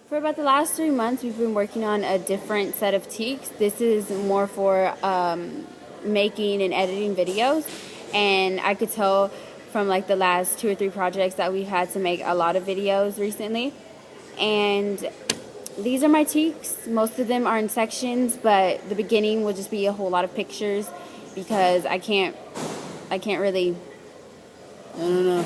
For about the last 3 months, we've been working on a different set of TEKS. This is more for making and editing videos, and I could tell from like the last 2 or 3 projects that we've had to make a lot of videos recently. And these are my TEKS. Most of them are in sections, but the beginning will just be a whole lot of pictures because I can't really, I don't know.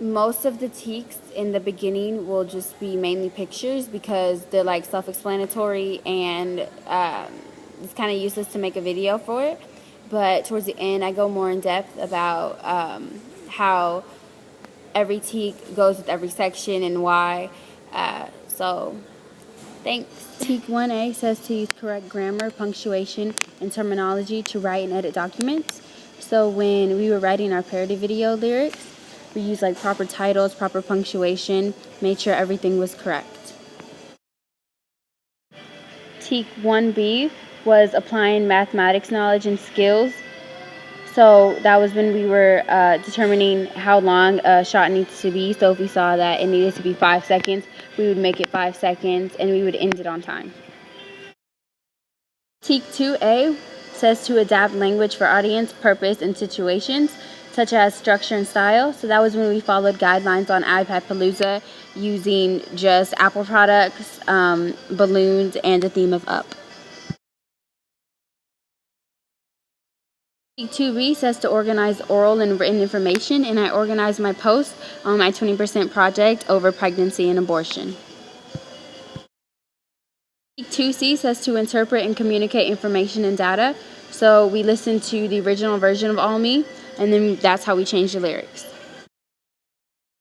Most of the TEKS in the beginning will just be mainly pictures because they're like self-explanatory, and it's kind of useless to make a video for it. But towards the end, I go more in depth about how every TEK goes with every section and why. So, thanks. TEK 1A says to use correct grammar, punctuation, and terminology to write and edit documents. So when we were writing our parody video lyrics, we used like proper titles, proper punctuation, made sure everything was correct. TEK 1B was applying mathematics knowledge and skills. So that was when we were determining how long a shot needs to be. So if we saw that it needed to be 5 seconds, we would make it 5 seconds and we would end it on time. TEK 2A says to adapt language for audience, purpose, and situations, such as structure and style. So that was when we followed guidelines on iPadpalooza using just Apple products, balloons, and the theme of Up. TEK 2B says to organize oral and written information, and I organized my post on my 20% project over pregnancy and abortion. TEK 2C says to interpret and communicate information and data. So we listened to the original version of All Me, and then that's how we changed the lyrics.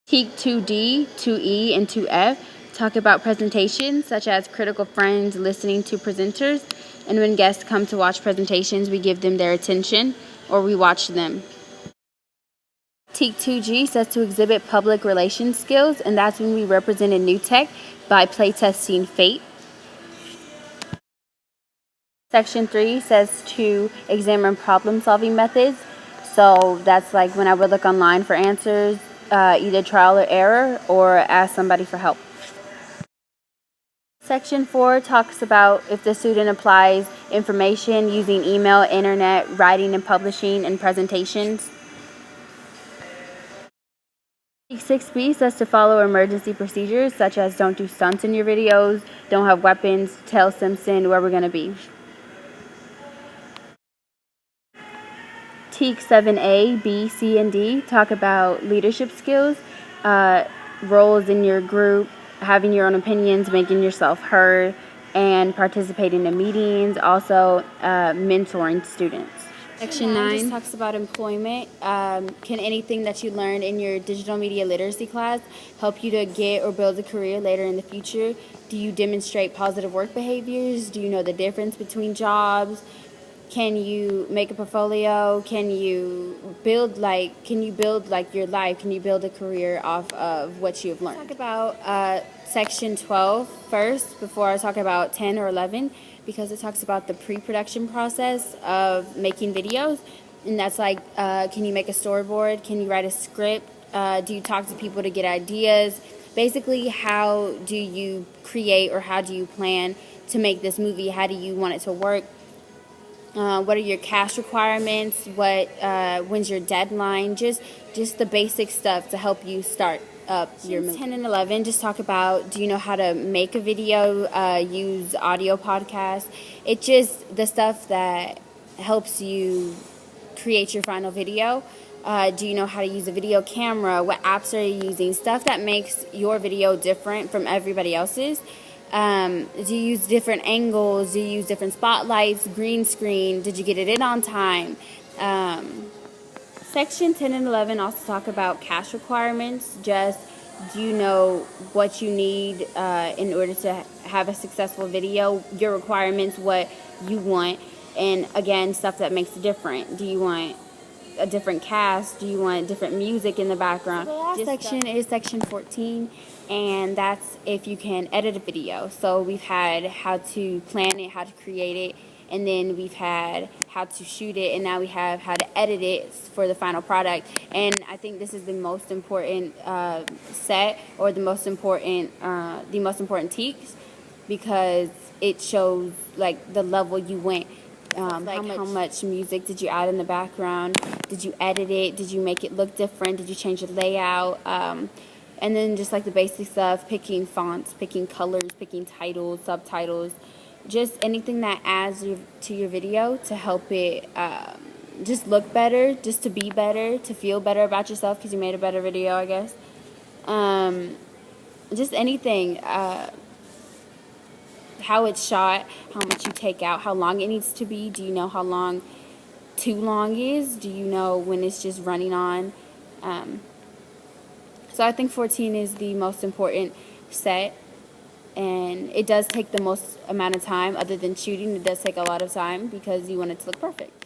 TEK 2D, 2E, and 2F talk about presentations, such as critical friends listening to presenters, and when guests come to watch presentations, we give them their attention, or we watch them. TEK 2G says to exhibit public relations skills, and that's when we represented new tech by playtesting Fate. Section 3 says to examine problem-solving methods. So that's like when I would look online for answers, either trial or error, or ask somebody for help. Section 4 talks about if the student applies information using email, internet, writing and publishing, and presentations. TEK 6B says to follow emergency procedures, such as don't do stunts in your videos, don't have weapons, tell Simpson where we're going to be. TEK 7A, B, C, and D talk about leadership skills, roles in your group, having your own opinions, making yourself heard, and participating in meetings, also mentoring students. Section 9 just talks about employment. Can anything that you learned in your digital media literacy class help you to get or build a career later in the future? Do you demonstrate positive work behaviors? Do you know the difference between jobs? Can you make a portfolio? Can you build your life? Can you build a career off of what you've learned? Talk about section 12 first before I talk about 10 or 11, because it talks about the pre-production process of making videos. And that's like, can you make a storyboard? Can you write a script? Do you talk to people to get ideas? Basically, how do you create, or how do you plan to make this movie? How do you want it to work? What are your cash requirements? When's your deadline? Just the basic stuff to help you start up your movie. 10 and 11 just talk about, do you know how to make a video, use audio podcasts? It's just the stuff that helps you create your final video. Do you know how to use a video camera? What apps are you using? Stuff that makes your video different from everybody else's. Do you use different angles? Do you use different spotlights, green screen? Did you get it in on time? Section 10 and 11 also talk about cash requirements. Just, do you know what you need in order to have a successful video? Your requirements, what you want. And again, stuff that makes it different. Do you want a different cast? Do you want different music in the background? So the last section is section 14, and that's if you can edit a video. So we've had how to plan it, how to create it, and then we've had how to shoot it, and now we have how to edit it for the final product. And I think this is the most important set, or the most important TEKS, because it shows like the level you went. Like how much music did you add in the background? Did you edit it? Did you make it look different? Did you change the layout? And then just like the basic stuff, picking fonts, picking colors, picking titles, subtitles, just anything that adds to your video to help it just look better, just to be better, to feel better about yourself because you made a better video, I guess. Just anything. How it's shot, how much you take out, how long it needs to be. Do you know how long too long is? Do you know when it's just running on? So I think 14 is the most important set, and it does take the most amount of time. Other than shooting, it does take a lot of time because you want it to look perfect.